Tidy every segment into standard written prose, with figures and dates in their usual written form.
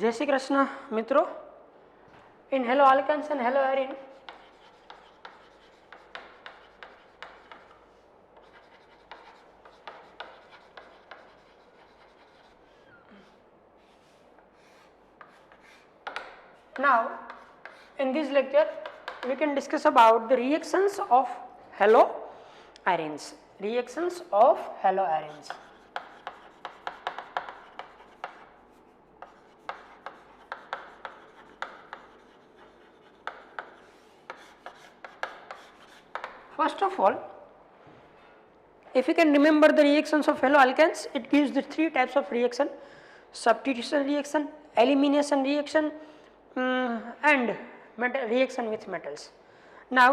જય શ્રી કૃષ્ણ મિત્રો. In hello alkanes and hello arene, now in this lecture we can discuss about the reactions of halo arenes. Reactions of halo arenes. First of all, if you can remember the reactions of haloalkanes, it gives the three types of reaction: substitution reaction, elimination reaction, and reaction with metals. Now,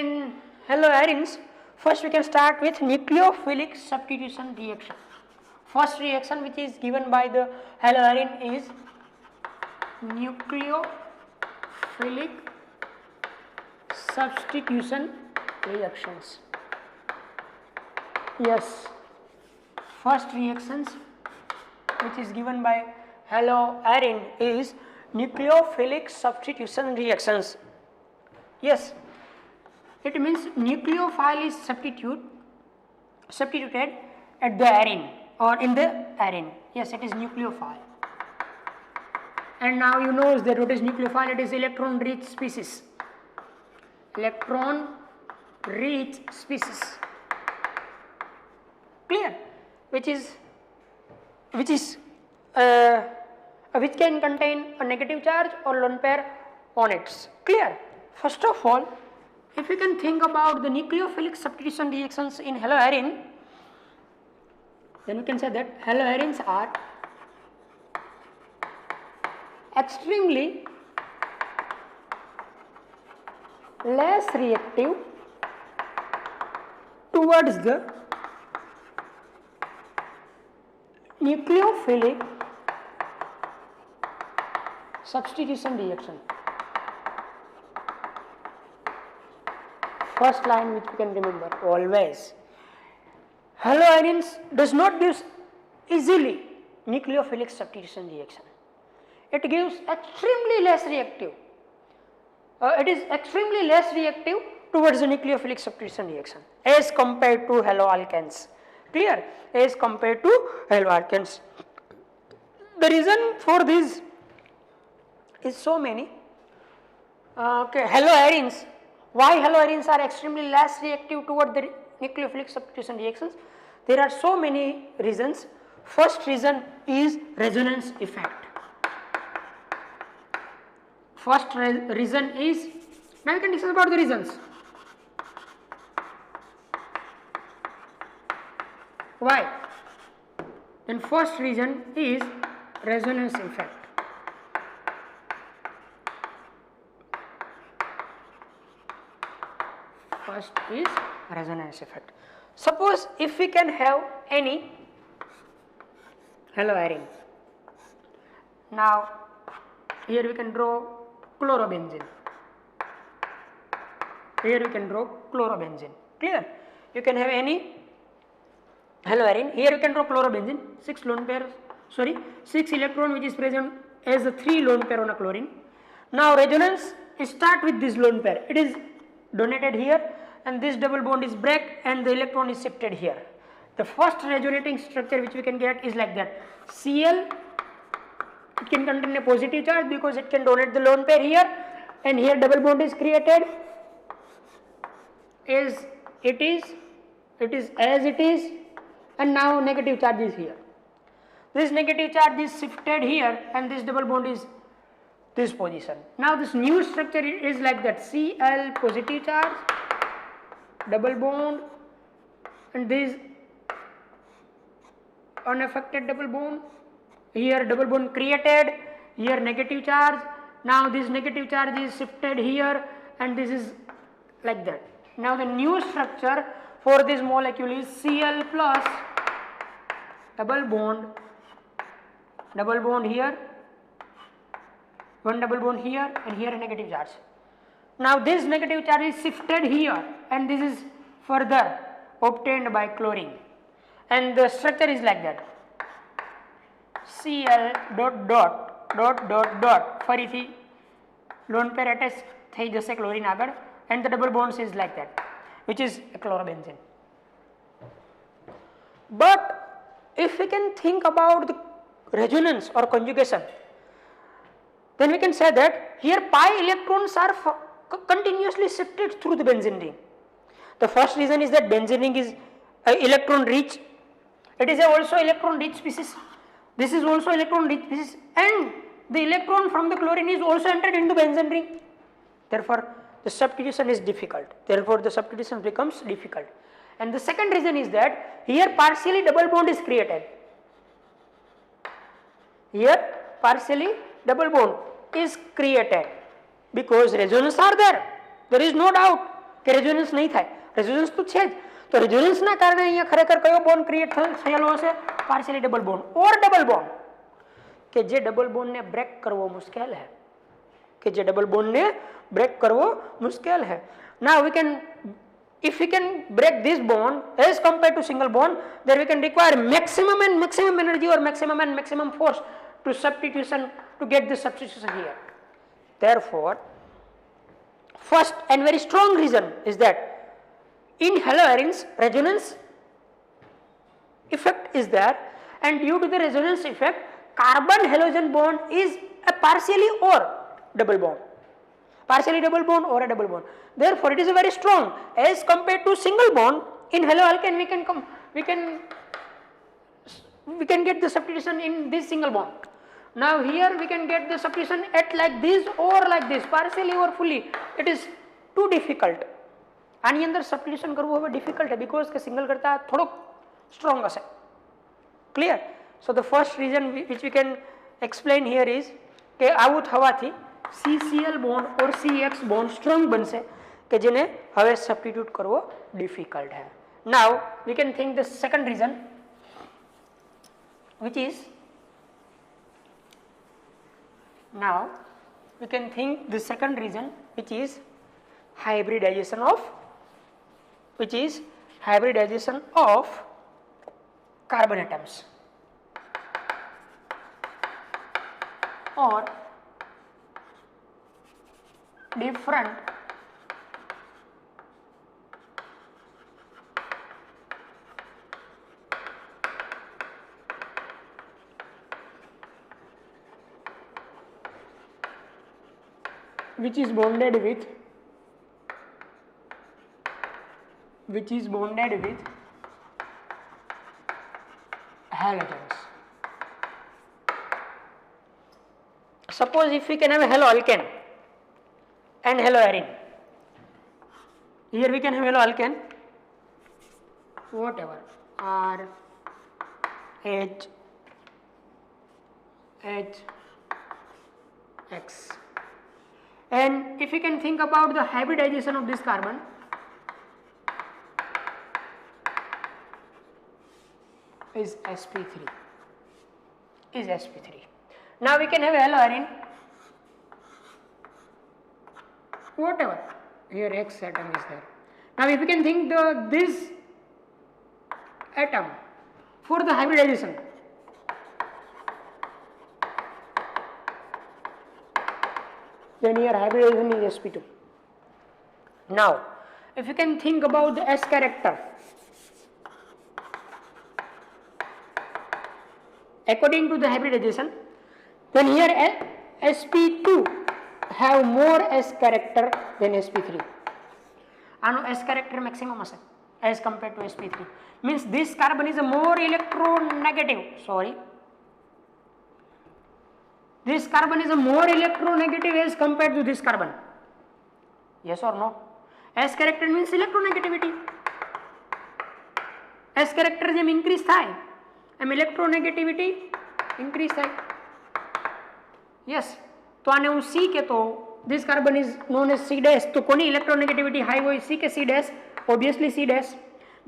in haloarenes, first we can start with nucleophilic substitution reaction. First reaction which is given by the haloarene is nucleophilic substitution reactions. Yes, first reactions which is given by haloarene is nucleophilic substitution reactions. Yes, it means nucleophile is substituted at the arene or in the arene. Yes, it is nucleophile. And now you know that what is nucleophile? It is electron rich species. Electron rich species, clear, which can contain a negative charge or lone pair on it, clear. First of all, if you can think about the nucleophilic substitution reactions in haloarene, then we can say that haloarenes are extremely less reactive towards the nucleophilic substitution reaction. First line which we can remember always. Haloarenes does not give easily nucleophilic substitution reaction. It gives extremely less reactive. It is extremely less reactive towards the nucleophilic substitution reaction as compared to haloalkanes. Clear? As compared to haloalkanes. The reason for this is so many. Haloarenes. Why haloarenes are extremely less reactive toward the nucleophilic substitution reactions? There are so many reasons. First reason is resonance effect. First reason is, now we can discuss about the reasons. Why? Then first reason is resonance effect. First is resonance effect. Suppose if we can have any haloarene. Now here we can draw chlorobenzene. Here we can draw chlorobenzene. Clear? You can have any haloarene. Here you can draw chlorobenzene. 6 electron which is present as a 3 lone pair on a chlorine. Now resonance start with this lone pair. It is donated here and this double bond is break and the electron is shifted here. The first resonating structure which we can get is like that. Cl, it can contain a positive charge because it can donate the lone pair here, and here double bond is created as it is as it is, and now negative charge is here. This negative charge is shifted here and this double bond is this position. Now this new structure is like that. Cl positive charge, double bond, and this unaffected double bond. Here double bond created, here negative charge. Now this negative charge is shifted here and this is like that. Now the new structure for this molecule is Cl plus double bond here, one double bond here, and here a negative charge. Now this negative charge is shifted here and this is further obtained by chlorine, and the structure is like that. Cl dot dot dot dot dot ફરીથી lone pair attach થઈ જશે chlorine આગળ and the double bonds is like that, which is a chlorobenzene. But if we can think about the resonance or conjugation, then we can say that here pi electrons are continuously shifted through the benzene ring. The first reason is that benzene ring is electron rich. It is also electron rich species. This is also electron rich species, and the electron from the chlorine is also entered into benzene ring. Therefore, the substitution is difficult. Therefore, the substitution becomes difficult. And the second reason is that here partially double bond is created. Here partially double bond is created because resonance are there. There is no doubt કે resonance નહીં થાય. Resonance તો છે જ. તો resonance ના કારણે અહીંયા ખરેખર કયો બોન્ડ ક્રિએટ થયેલો હશે? Partially double bond or double bond કે જે ડબલ બોન્ડ ને બ્રેક કરવો મુશ્કેલ है. કે જે ડબલ બોન્ડ ને ब्रेक करवो मुश्किल है. Now we can, if we can break this bond as compared to single bond, then we can require maximum and maximum energy or maximum and maximum force to substitution to get this substitution here. Therefore, first and very strong reason is that in haloarenes resonance effect is there, and due to the resonance effect carbon halogen bond is a partially or double bond. Partially double bond or a double bond. Therefore, it is a very strong as compared to single bond. In haloalkane we can get the substitution in this single bond. Now here we can get the substitution at like this or like this, partially or fully. It is too difficult. આની અંદર substitution કરવું હવે difficult છે because કે single કરતા થોડોક strong હશે. Clear? So the first reason which we can explain here is કે આવું થવાથી CCl bond or CX bond strong Banse के जिन्हें हवे substitute करवो difficult है. Now we can think the second reason, which is hybridization of carbon atoms or different which is bonded with halogens. Suppose if we can have a haloalkane and haloarene, here we can have haloalkane, whatever, R, H, X, and if you can think about the hybridization of this carbon, is sp3. Now we can have haloarene, whatever, here X atom is there. Now if you can think this atom for the hybridization, then here hybridization is sp2. Now if you can think about the S character, according to the hybridization, then here sp2 have more S character than sp3. Ano S character maximum ase as compared to sp3, means this carbon is a more electronegative, this carbon is a more electronegative as compared to this carbon. Yes or no? S character means electronegativity. S character જેમ increase થાય એમ electronegativity increase થાય. Yes, तो आने हूँ C के, तो this carbon is known as C dash. तो कोनी electronegativity high होई C के C dash, obviously C dash,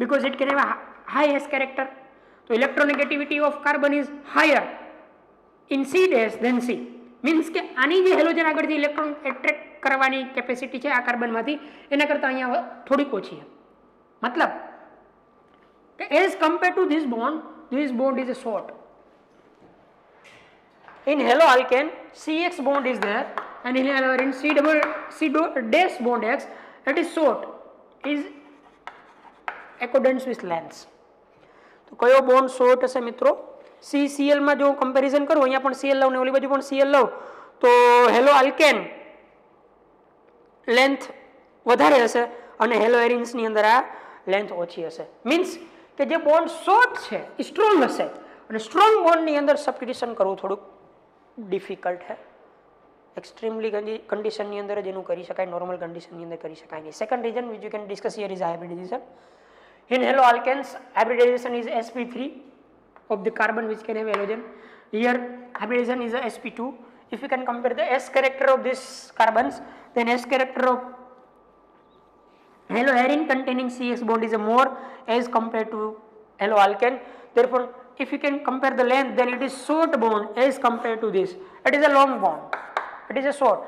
because it can have a high S character. तो electronegativity of carbon is higher in C dash than C. Means के आनी जे halogen आगळ जे electron attract करवानी capacity है आ carbon मांथी एना करता अहींया थोड़ी ओછી है. मतलब as compare to this bond is a short. In haloalkane, CX bond is there, and in haloarine, C dash bond X, it is short, is accordance with length. तो कयो bond short હશે મિત્રો? CCl માં જો comparison કરું, અહીંયા પણ Cl લઉં ને ઓલી બાજુ પણ Cl લઉં, તો haloalkane length વધારે હશે અને haloarenes ની અંદર આ length ઓછી હશે. Means કે જે bond short છે એ strong હશે અને strong bond ની અંદર substitution કરવું થોડુંક difficult है. Extremely condition ની અંદર જેનું કરી શકાય, normal condition ની અંદર કરી શકાય નહીં. Second reason which you can discuss here is hybridization. In haloalkanes, hybridization is sp3 of the carbon which can have halogen. Here hybridization is a sp2. If you can compare the S character of these carbons, then S character of haloarine containing CX bond is a more as compared to haloalkane. Therefore, if you can compare the length, then it is short bond as compared to this. It is a long bond. It is a short.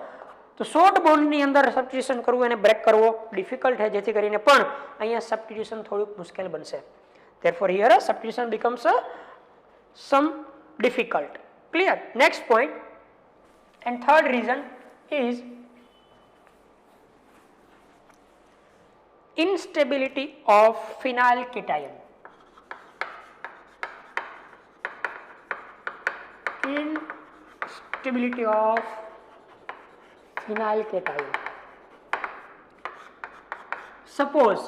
તો short બોન્ડની અંદર substitution કરવું એને break કરવો difficult છે, જેથી કરીને પણ અહીંયા સબસ્ટિટ્યુશન થોડુંક મુશ્કેલ બનશે. Therefore here substitution becomes some difficult. Clear? Next point and third reason is instability of phenyl cation. Instability of phenyl cation. Suppose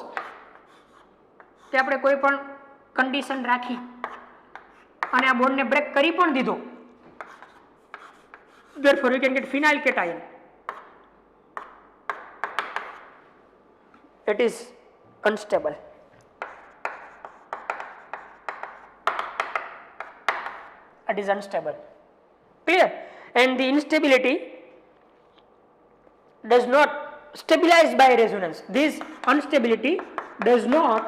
કે આપણે કોઈ પણ કન્ડિશન રાખી અને આ બોન્ડને બ્રેક કરી પણ દીધો, therefore you can get phenyl cation. It is unstable. It is unstable. Clear? And the instability does not stabilize by resonance. This instability does not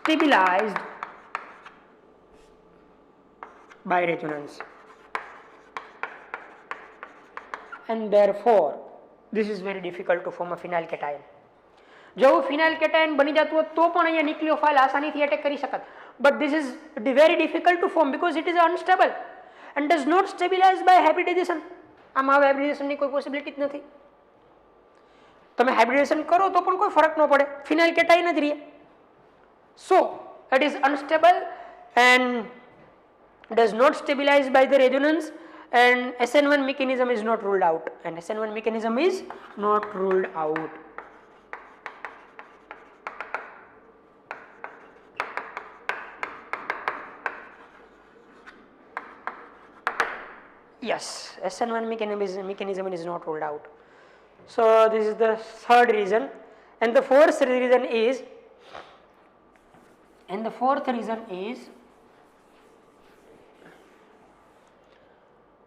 stabilized by resonance, and therefore this is very difficult to form a phenyl cation. જો phenyl cation બની જતું હોત તો પણ અહીંયા ન્યુક્લિયોફાઇલ આસાનીથી attack કરી શકત, but this is very difficult to form because it is unstable and does not stabilize by hybridization. આમાં હવે હાઇબ્રિડેશનની કોઈ પોસિબિલિટી જ નથી. તમે હાઇબ્રિડેશન કરો તો પણ કોઈ ફરક ન પડે, ફિનાઇલ કેટાયન જ રહે. So it is unstable and does not stabilize by the resonance, and SN1 mechanism is not ruled out, and SN1 mechanism is not ruled out. Yes, SN1 mechanism is not ruled out. So this is the third reason, and the fourth reason is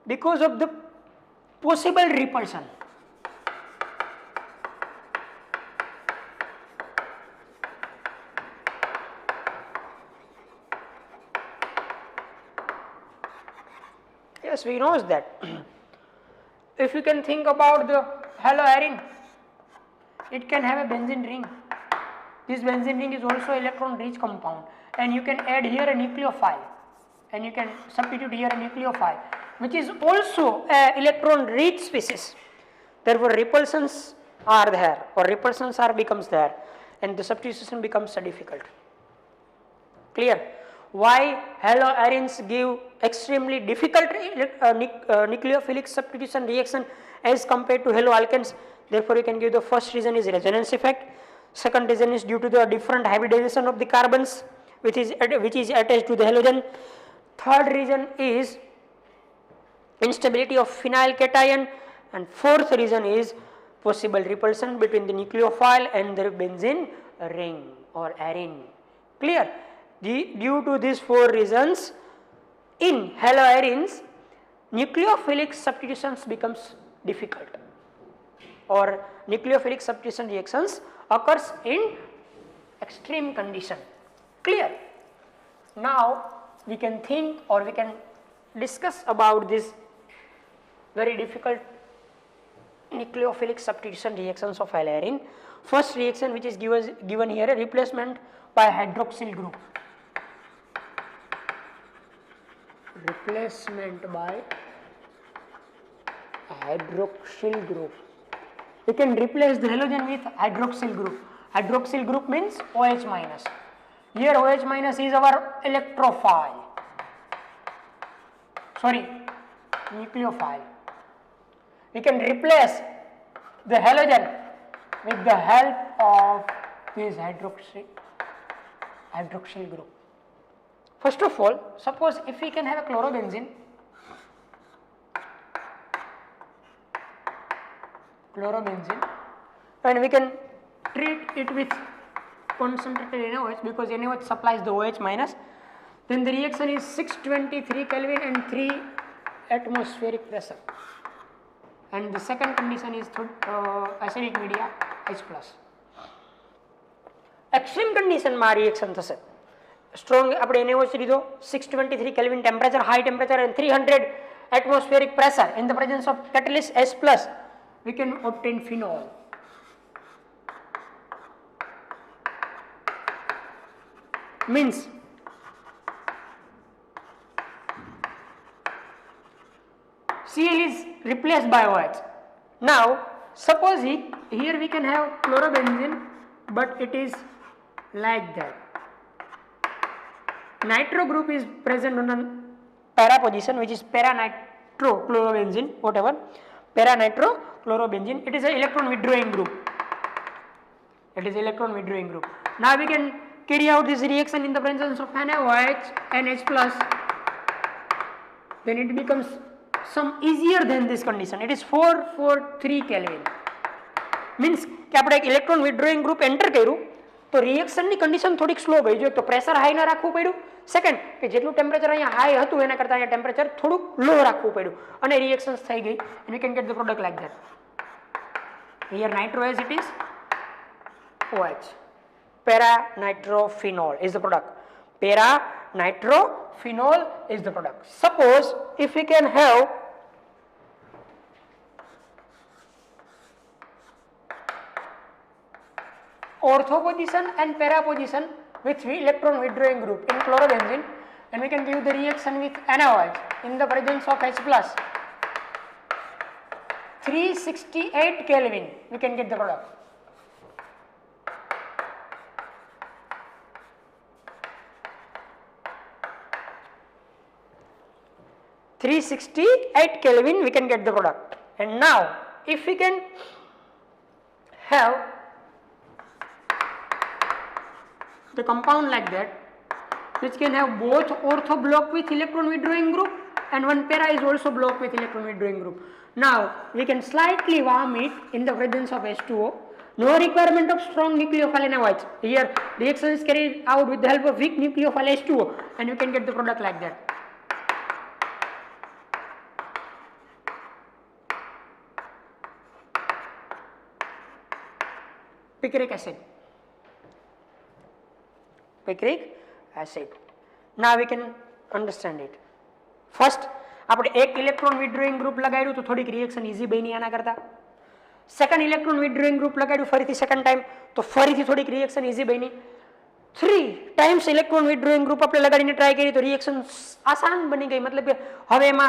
because of the possible repulsion. Yes, we know that. If you can think about the haloarine, it can have a benzene ring. This benzene ring is also electron rich compound, and you can add here a nucleophile, and you can substitute here a nucleophile, which is also a electron rich species. Therefore repulsions are there, or repulsions are becomes there, and the substitution becomes difficult. Clear? Why haloarenes give extremely difficult nucleophilic substitution reaction as compared to haloalkanes? Therefore you can give the first reason is resonance effect, second reason is due to the different hybridization of the carbons which is attached to the halogen, third reason is instability of phenyl cation, and fourth reason is possible repulsion between the nucleophile and the benzene ring or arene. Clear? Due to these four reasons, in haloarenes nucleophilic substitutions becomes difficult, or nucleophilic substitution reactions occurs in extreme condition. Clear? Now we can think, or we can discuss about this very difficult nucleophilic substitution reactions of haloarine. First reaction which is given here, a replacement by hydroxyl group. replacement by hydroxyl group. We can replace the halogen with hydroxyl group. Hydroxyl group means OH minus. Here OH minus is our electrophile. Sorry, nucleophile. We can replace the halogen with the help of this hydroxyl group. First of all, suppose if we can have a chlorobenzene, and we can treat it with concentrated NaOH because NaOH supplies the OH minus, then the reaction is 623 Kelvin and 3 atmospheric pressure, and the second condition is acidic media H+. Extreme condition માં reaction થશે. Strong આપણે NaOH લીધો, 623 Kelvin temperature, high temperature and 300 atmospheric pressure. In the presence of catalyst H+, we can obtain phenol. Means Cl is replaced by OH. Now suppose here we can have chlorobenzene, but it is like that. Nitro group is present on a para position, which is para-nitrochlorobenzene, whatever, para-nitrochlorobenzene. It is an electron withdrawing group. Now we can carry out this reaction in the presence of NaOH and H+, then it becomes some easier than this condition. It is 443 Kelvin. Means કે આપણે એક electron વિથડ્રોઈંગ group enter કર્યું તો રિએક્શનની condition થોડીક slow ગઈ. જો તો pressure high ન રાખવું પડ્યું. સેકન્ડ કે જેટલું ટેમ્પરેચર અહીંયા હાઈ હતું એના કરતાં અહીંયા ટેમ્પરેચર થોડુંક લો રાખવું પડ્યું અને રિએક્શન્સ થઈ ગઈ. and we can get the product like that. Here nitro as it is OH. Para-nitrophenol is the product. Para-nitrophenol is the product. Suppose if we can have ortho position and para position with electron withdrawing group in chlorobenzene, and we can give the reaction with NaOH in the presence of H+, 368 Kelvin, we can get the product. Kelvin, we can get the product. And now if we can have the compound like that, which can have both ortho block with electron withdrawing group and one para is also block with electron withdrawing group. Now we can slightly warm it in the presence of H2O. No requirement of strong nucleophile NaOH. Here reaction is carried out with the help of weak nucleophile H2O, and you can get the product like that. Picric acid. Now we can understand it. First આપણે એક electron વિથડ્રોઈંગ group લગાડ્યું તો થોડીક reaction easy બની આના કરતા. Second electron વિથડ્રોઈંગ group લગાડ્યું ફરીથી second time તો ફરીથી થોડીક રિએક્શન ઈઝી બની. 3 times ઇલેક્ટ્રોન વિથડ્રોઈંગ ગ્રુપ આપણે લગાડીને ટ્રાય કરી તો રિએક્શન આસાન બની ગઈ. મતલબ કે હવે એમાં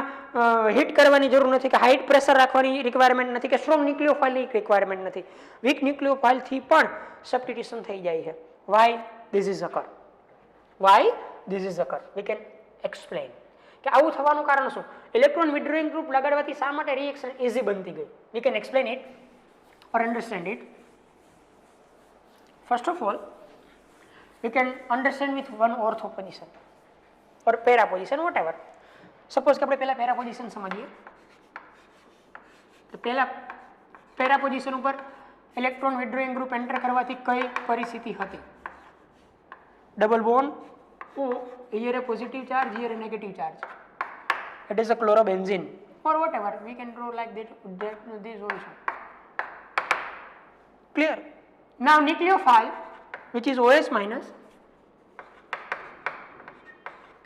હીટ કરવાની જરૂર નથી, કે હાઈ પ્રેશર રાખવાની રિક્વાયરમેન્ટ નથી, કે સ્ટ્રોંગ ન્યુક્લિયોફાઇલની રિક્વાયરમેન્ટ નથી. વીક ન્યુક્લિયોફાઇલથી પણ સબસ્ટિટ્યુશન થઈ જાય છે. Why this is occur? We can explain કે આવું થવાનું કારણ શું? ઇલેક્ટ્રોન વિથડ્રોઈંગ ગ્રુપ લગાડવાથી શા માટે રિએક્શન ઈઝી બનતી ગઈ? We can explain it or understand it. First of all, we can understand with one ortho position or para position, whatever. Suppose કે આપણે પહેલા para position સમજીએ. તો પહેલા para position ઉપર ઇલેક્ટ્રોન વિથડ્રોઈંગ ગ્રુપ એન્ટર કરવાથી કઈ પરિસ્થિતિ હતી? Double bond, here a positive charge, here a negative charge. It is a chlorobenzene or whatever. We can draw like this also. Clear? Now nucleophile, which is OH minus,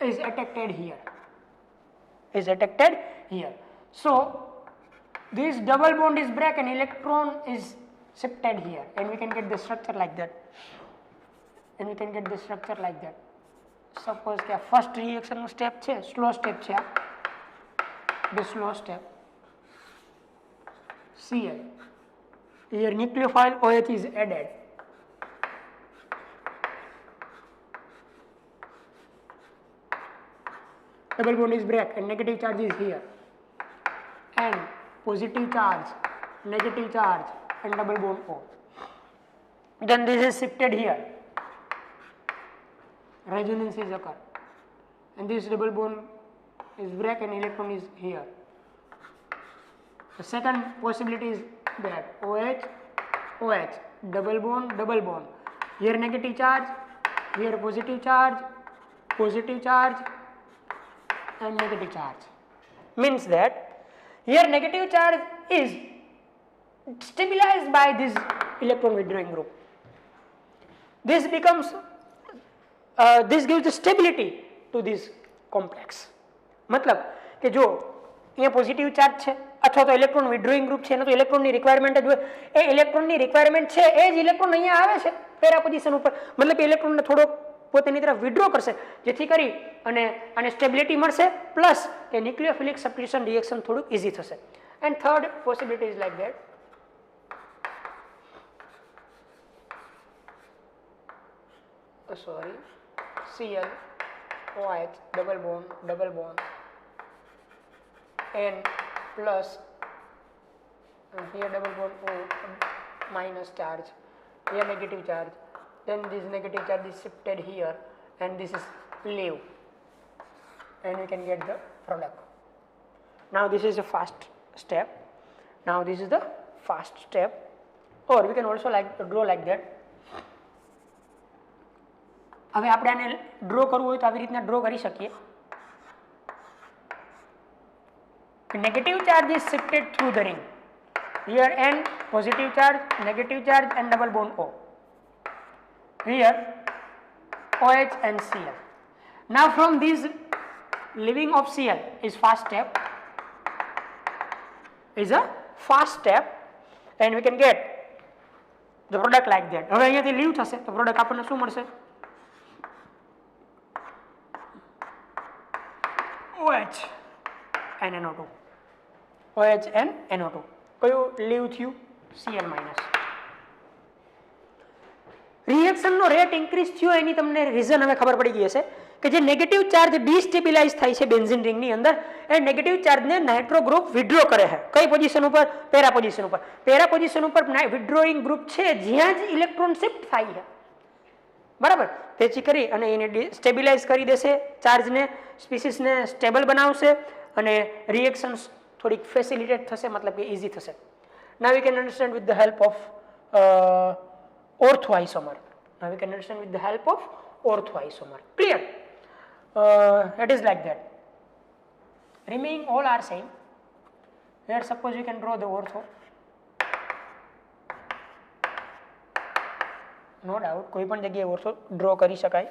is attached here. So this double bond is break and electron is shifted here, and we can get the structure like that. Suppose કે first reaction નું step છે, slow step છે, the slow step Cl. Here nucleophile OH is added. Double bond is break and negative charge is here, and positive charge, negative charge and double bond O. Then this is shifted here, resonance is occur, and this double bond is break and electron is here. The second possibility is that OH, OH, double bond, here negative charge, here positive charge and negative charge. Means that here negative charge is stabilized by this electron withdrawing group. This becomes, this gives the stability to this complex. मतलब कि जो यहाँ positive charge है अथवा तो electron withdrawing group है, तो electron ની રિક્વાયરમેન્ટ જ હોય, એ ઇલેક્ટ્રોન ની રિક્વાયરમેન્ટ છે, એ જ ઇલેક્ટ્રોન અહીંયા આવે છે પેરા પોઝિશન ઉપર, મતલબ કે ઇલેક્ટ્રોન ને થોડો પોતાની તરફ વિડ્રો કરશે જેથી કરી અને આને સ્ટેબિલિટી મળશે, પ્લસ કે ન્યુક્લિયોફિલિક સબસ્ટિટ્યુશન રિએક્શન થોડું ઈઝી થશે. And third possibility is like that, sorry, Cl OH double bond N plus here double bond O minus charge, here negative charge, then this negative charge is shifted here and this is leave, and we can get the product. Now this is a fast step, now this is the fast step, or we can also like draw like that. હવે આપણે આને draw કરવું હોય તો આવી રીતના draw કરી શકીએ. Negative charge is shifted through the ring. Here N positive charge, negative charge and double bond O. Here OH and Cl. Now from this leaving of Cl is fast step, and we can get the product like that. હવે અહીંયાથી leave થશે તો product આપણને શું મળશે? OH and NO2. OH and NO2. કયું leave થયું? Cl minus. રિએક્શનનો રેટ ઇન્ક્રીઝ થયો એની તમને રીઝન હવે ખબર પડી ગઈ હશે કે જે નેગેટિવ ચાર્જ ડિસ્ટેબિલાઇઝ થાય છે બેન્ઝીન રિંગની અંદર, એ નેગેટિવ ચાર્જને નાઇટ્રો ગ્રુપ વિડ્રો કરે છે. કઈ પોઝિશન ઉપર? પેરા પોઝિશન ઉપર. પેરા પોઝિશન ઉપર વિડ્રોઈંગ ગ્રુપ છે જ્યાં જ ઇલેક્ટ્રોન શિફ્ટ થાય છે, બરાબર, તેથી કરી અને એને સ્ટેબિલાઇઝ કરી દેશે, ચાર્જને સ્પીસીસને સ્ટેબલ બનાવશે અને રિએક્શન્સ થોડીક ફેસિલિટેટ થશે, મતલબ કે ઇઝી થશે. Now we can understand with the help of ortho isomer. Now we can understand with the help of ortho isomer. Clear? It is like that. Remaining all are same. Here suppose we can draw the ortho. No doubt કોઈ પણ જગ્યાએ ortho draw કરી શકાય.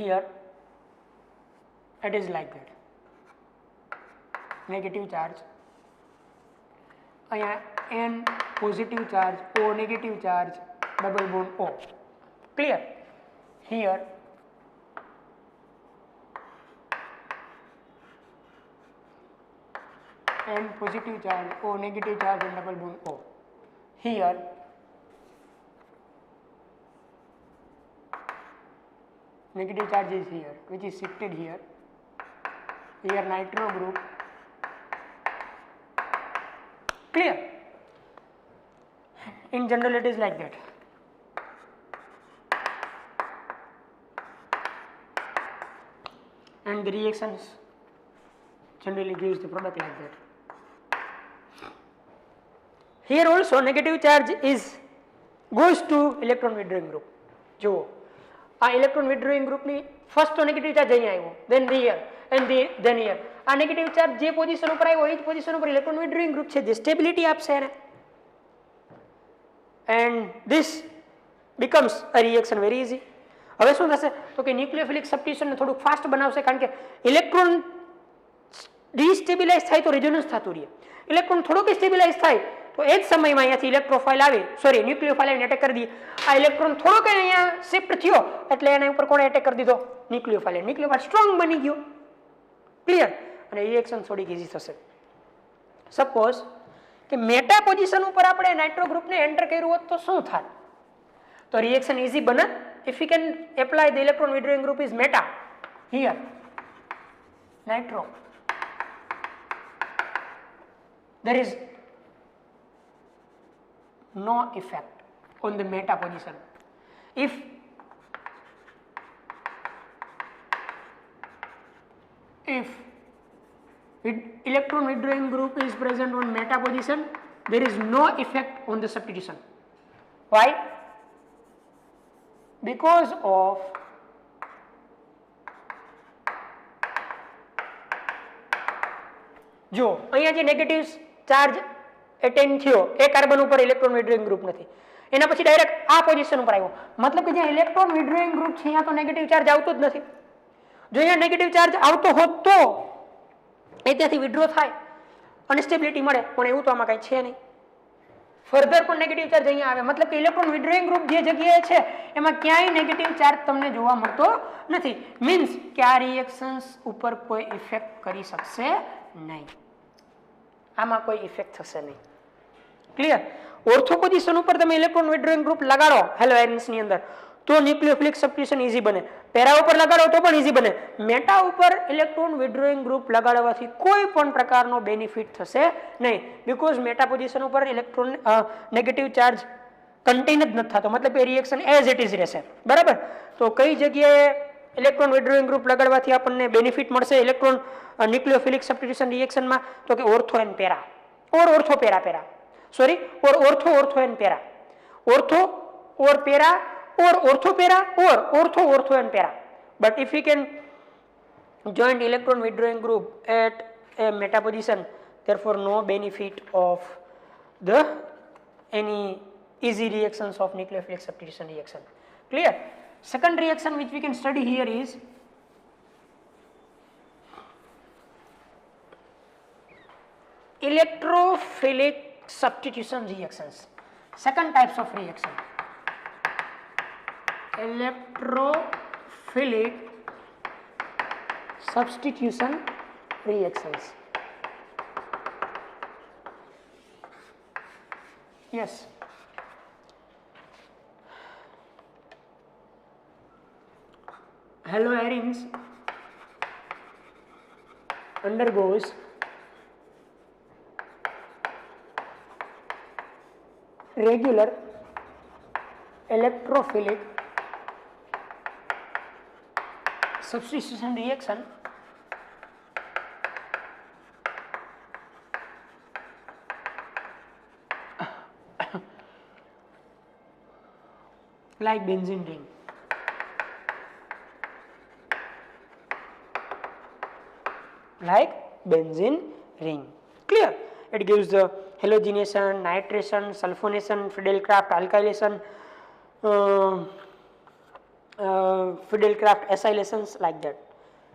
Here it is like that. Negative charge. અહીંયા N positive charge, O negative charge, double bond O. Clear? Here N positive charge, O negative charge and double bond O. Here negative charge is here, which is shifted here. Here nitro group. Clear? In general it is like that. And the reactions generally gives the product like that. Here also negative charge is goes to electron withdrawing group. જો આ electron withdrawing group ની first તો negative charge અહીં આવ્યો, then here and then here. આ negative charge જે position ઉપર આવ્યો એ જ પોઝિશન ઉપર electron withdrawing group છે જે સ્ટેબિલિટી આપશે એને. And this becomes a reaction very easy. હવે શું થશે તો કે ન્યુક્લિયોફિલિક સબસ્ટિટ્યુશન ને થોડું ફાસ્ટ બનાવશે, કારણ કે ઇલેક્ટ્રોન ડિસ્ટેબિલાઇઝ થાય તો રેઝોનન્સ થતું રહે, ઇલેક્ટ્રોન થોડોક સ્ટેબિલાઇઝ થાય તો એ જ સમયમાં અહીંયાથી ઇલેક્ટ્રોફાઇલ આવી, સોરી ન્યુક્લિયોફાઇલ આવીને એટેક કરી દઈએ. આ ઇલેક્ટ્રોન થોડોક અહીંયા શિફ્ટ થયો એટલે એના ઉપર કોણે એટેક કરી દીધો? ન્યુક્લિયોફાઇલ. ન્યુક્લિયોફાઇલ સ્ટ્રોંગ બની ગયો. ક્લિયર? અને રિએક્શન થોડીક ઈઝી થશે. સપોઝ કે મેટા પોઝિશન ઉપર આપણે નાઇટ્રો ગ્રુપને એન્ટર કર્યું હોત તો શું થાય? તો રિએક્શન ઈઝી બને. if we can apply the electron withdrawing group is meta here, nitro, there is no effect on the meta position. If electron withdrawing group is present on meta position, there is no effect on the substitution. Why? Because of જો અહીંયા જે negative charge attain થયો એ carbon ઉપર electron withdrawing group નથી, એના પછી direct આ position ઉપર આવ્યો, મતલબ કે જ્યાં ઇલેક્ટ્રોન વિડ્રોઈંગ ગ્રુપ છે અહીંયા તો નેગેટિવ ચાર્જ આવતો જ નથી. જો અહીંયા નેગેટિવ ચાર્જ આવતો હોત તો એ ત્યાંથી વિડ્રો થાય અને સ્ટેબિલિટી મળે, પણ એવું તો આમાં કાંઈ છે નહીં. ફર્ધર પણ નેગેટિવ ચાર્જ અહીંયા આવે, મતલબ કે ઇલેક્ટ્રોન વિડ્રોઈંગ ગ્રુપ જે જગ્યાએ છે એમાં ક્યાંય નેગેટિવ ચાર્જ તમને જોવા મળતો નથી. મીન્સ કે આ રિએક્શન્સ ઉપર કોઈ ઇફેક્ટ કરી શકશે નહીં, આમાં કોઈ ઇફેક્ટ થશે નહીં. ક્લિયર? ઓર્થો પોઝિશન ઉપર તમે ઇલેક્ટ્રોન વિડ્રોઈંગ ગ્રુપ લગાડો હેલો આયન્સ ની અંદર તો ન્યુક્લિયોફિલિક સબસ્ટિટ્યુશન ઈઝી બને. પેરા ઉપર લગાડો તો પણ ઈઝી બને. મેટા ઉપર ઇલેક્ટ્રોન વિડ્રોઈંગ ગ્રુપ લગાડવાથી કોઈ પણ પ્રકારનો બેનિફિટ થશે નહીં, બીકોઝ મેટા પોઝિશન ઉપર ઇલેક્ટ્રોન નેગેટિવ ચાર્જ કન્ટેન જ નથી થતો, મતલબ એ રિએક્શન એઝ ઇટ ઇઝ રહેશે. બરાબર? તો કઈ જગ્યાએ ઇલેક્ટ્રોન વિડ્રોઈંગ ગ્રુપ લગાડવાથી આપણને બેનિફિટ મળશે ઇલેક્ટ્રોન ન્યુક્લિયોફિલિક સબસ્ટિટ્યુશન રિએક્શનમાં? તો કે ortho and para or ortho para para, sorry, or ortho ortho and para, ortho or para or ortho para or ortho ortho and para. But if we can join electron withdrawing group at a meta position, therefore no benefit of the any easy reactions of nucleophilic substitution reaction. Clear? Second reaction which we can study here is electrophilic substitution reactions. Second types of reaction, electrophilic substitution reactions. Yes, haloarines undergoes regular electrophilic substitution reaction like benzene ring. Like benzene ring. Clear? It gives the halogenation, nitration, sulfonation, Friedel-Crafts alkylation, Friedel-Crafts acylations, like that.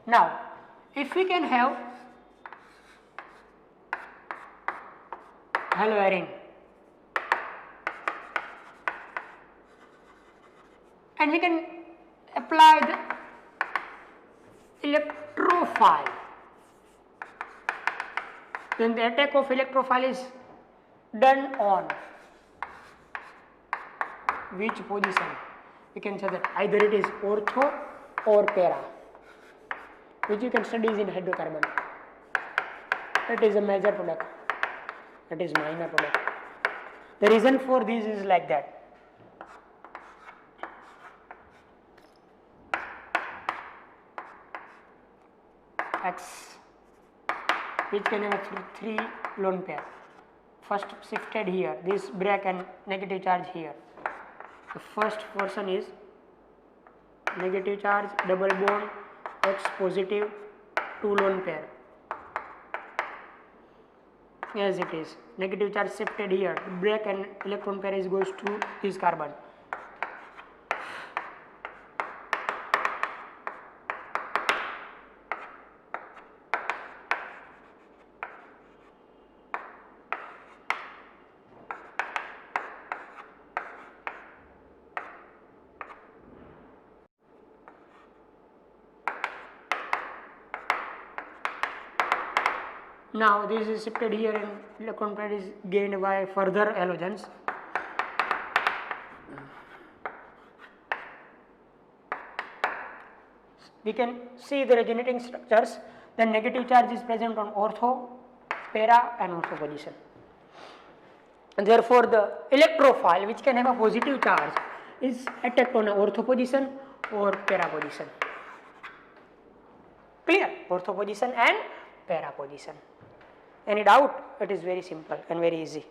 Now, if we can have haloarine and we can apply the electrophile, then the attack of electrophile is done on which position? We can say that either it is ortho or para, which you can study in hydrocarbon. That is a major product, that is minor product. The reason for this is like that. X, which can have three lone pair. First shifted here, this break and negative charge here. The first portion is negative charge, double bond, X positive, two lone pair. As it is, negative charge shifted here, break and electron pair is goes to this carbon. Now this is shifted here and electron pair is gained by further halogens. We can see the resonating structures. The negative charge is present on ortho, para and ortho position. And therefore the electrophile, which can have a positive charge, is attacked on a ortho position or para position. Clear? Ortho position and para position. Any doubt? It is very simple and very easy.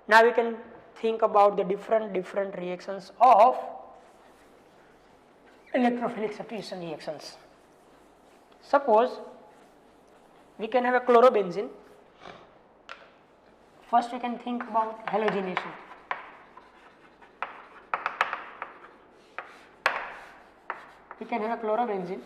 Now we can think about the different reactions of electrophilic substitution reactions. Suppose we can have a chlorobenzene. First we can think about halogenation. We can have a chlorobenzene.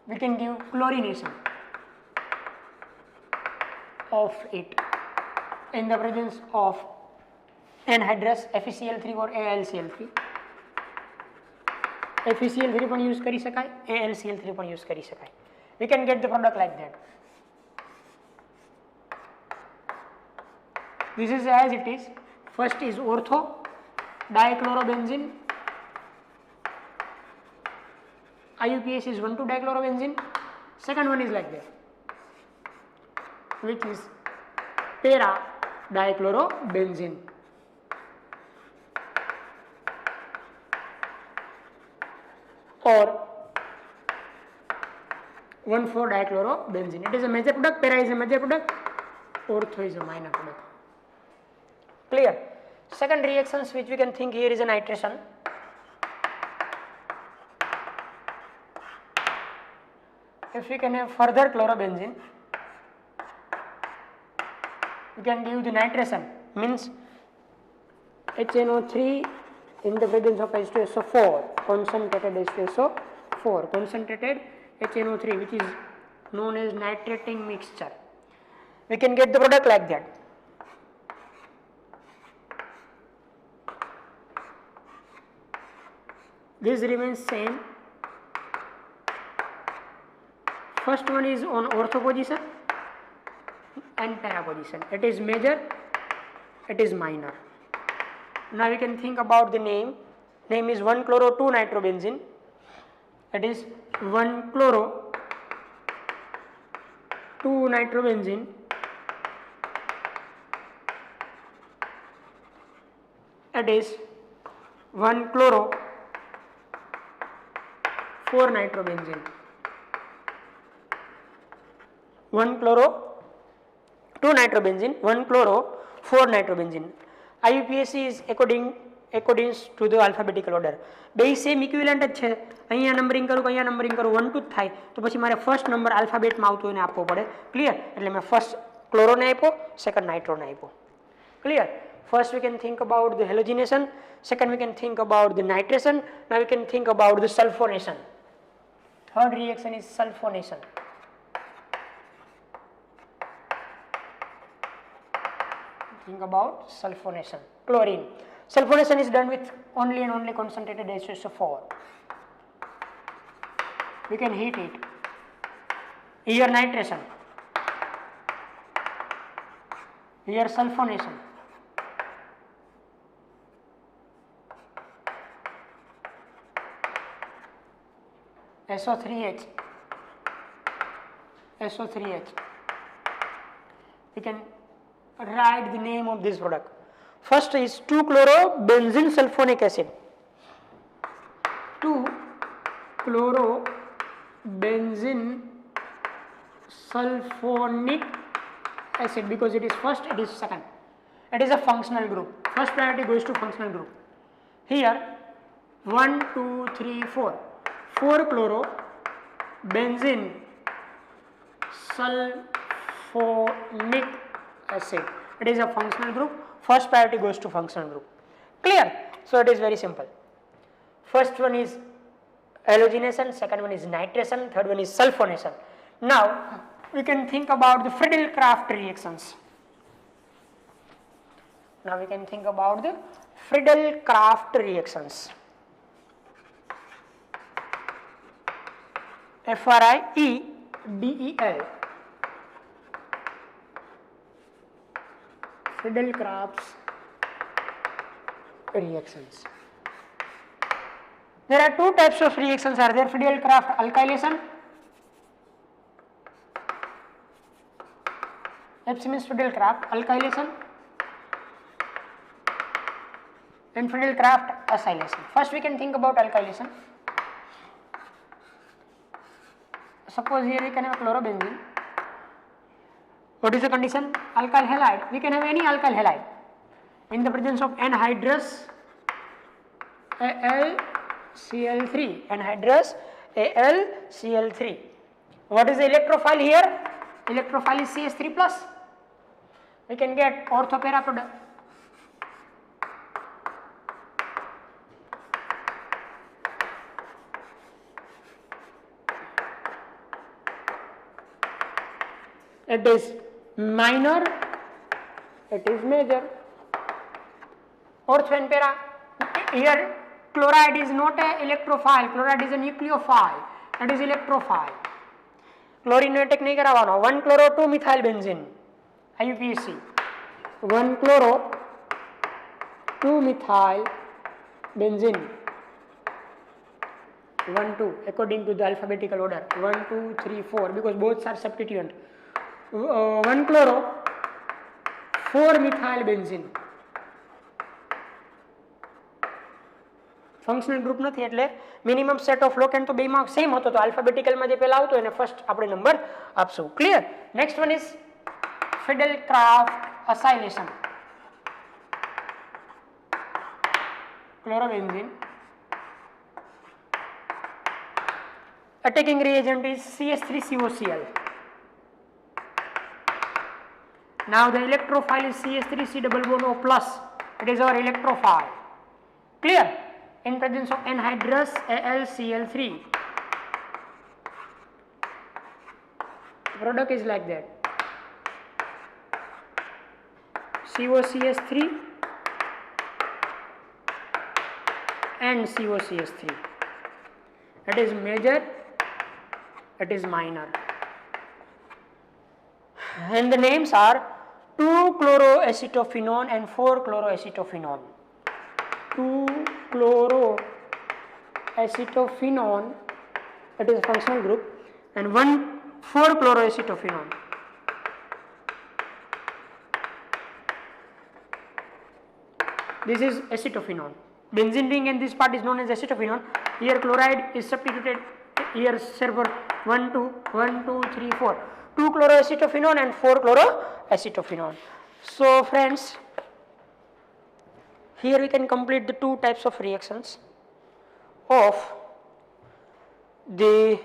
We can give chlorination of it in the presence of anhydrous FeCl3 or AlCl3. FeCl3 પણ use કરી શકાય, AlCl3 પણ use કરી શકાય. We can get the product like that. This is as it is. First is ortho dichlorobenzene. IUPAC is 1,2-dichlorobenzene. Second one is like that, which is para dichlorobenzene. Or 1,4-dichlorobenzene. It is a major product, para is a major product, ortho is a minor product. Clear? Second reactions which we can think here is a nitration. If we can have further chlorobenzene, we can give the nitration, means HNO3 in the presence of H2SO4, concentrated H2SO4, concentrated HNO3, which is known as nitrating mixture. We can get the product like that. This remains same. First one is on ortho position and para position. It is major, it is minor. Now we can think about the name. Name is 1-chloro-2-nitrobenzene. It is 1-chloro-2-nitrobenzene. It is 1-chloro-4-nitrobenzene. 1-chloro-2-nitrobenzene, 1-chloro-4-nitrobenzene. IUPAC is according to the alphabetical order. બે same equivalent જ છે. અહીંયા numbering કરું કે અહીંયા numbering કરું 1 2 થાય તો પછી મારે ફર્સ્ટ નંબર આલ્ફાબેટમાં આવતો એને આપવો પડે. ક્લિયર? એટલે મેં ફર્સ્ટ ક્લોરોને આપ્યો, સેકન્ડ નાઇટ્રોને આપ્યો. Clear? First we can think about the halogenation, second we can think about the nitration, now we can think about the sulfonation. Third reaction is sulfonation. Think about sulfonation. Chlorine. Sulfonation is done with only and only concentrated H2SO4. We can heat it. Here nitration. Here sulfonation. SO3H. SO3H. We can write the name of this product. First is 2-chlorobenzene sulfonic acid. 2-chlorobenzene sulfonic acid, because it is first, it is second. It is a functional group. First priority goes to functional group. Here 1 2 3 4. 4-chlorobenzene sulfonic acid. It is a functional group. First priority goes to functional group. Clear? So it is very simple. First one is halogenation, second one is nitration, third one is sulfonation. Now we can think about the Friedel-Crafts reactions. Now we can think about the Friedel-Crafts reactions. Friedel. Friedel-Crafts reactions. There are two types of reactions are there. Friedel-Crafts alkylation. FC means Friedel-Crafts alkylation and Friedel-Crafts acylation. First we can think about alkylation. Suppose here we can have chlorobenzene. What is the condition? Alkyl halide. We can have any alkyl halide in the presence of anhydrous AlCl3. Anhydrous AlCl3. What is the electrophile here? Electrophile is CH3 plus. We can get orthopara product. It is minor, it is major. Ortho and para. Here chloride is not a electrophile, chloride is a nucleophile. It is electrophile. Chlorine attack नहीं करावाना. 1 chloro 2 methyl benzene. IUPAC. 1 chloro 2 methyl benzene. 1 2 according to the alphabetical order. 1 2 3 4 because both are substituent. 1 chloro 4 methyl benzene. Functional group નથી એટલે minimum set of લોકેન્ટ તો બેમાં same હતો તો આલ્ફાબેટિકલમાં જે પહેલા આવતો એને ફર્સ્ટ આપણે નંબર આપશું. Clear. Next one is Friedel-Crafts acylation. Chlorobenzene. Attacking reagent is CH3COCl. Now the electrophile is CH3C double bond O plus. It is our electrophile. Clear? In presence of anhydrous AlCl3. The product is like that. COCH3 and COCH3. It is major, it is minor. And the names are 2-chloroacetophenone and 4-chloroacetophenone. 2-chloroacetophenone, that is a functional group, and 1,4-chloroacetophenone. This is acetophenone. Benzene ring and this part is known as acetophenone. Here chloride is substituted. Here server 1 2 1 2 3 4. 2-chloroacetophenone and 4-chloroacetophenone. So friends, here we can complete the two types of reactions of the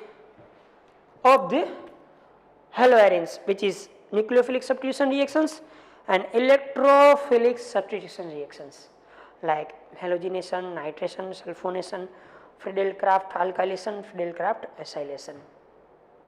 haloarenes, which is nucleophilic substitution reactions and electrophilic substitution reactions like halogenation, nitration, sulfonation, Friedel-Crafts alkylation, Friedel-Crafts acylation.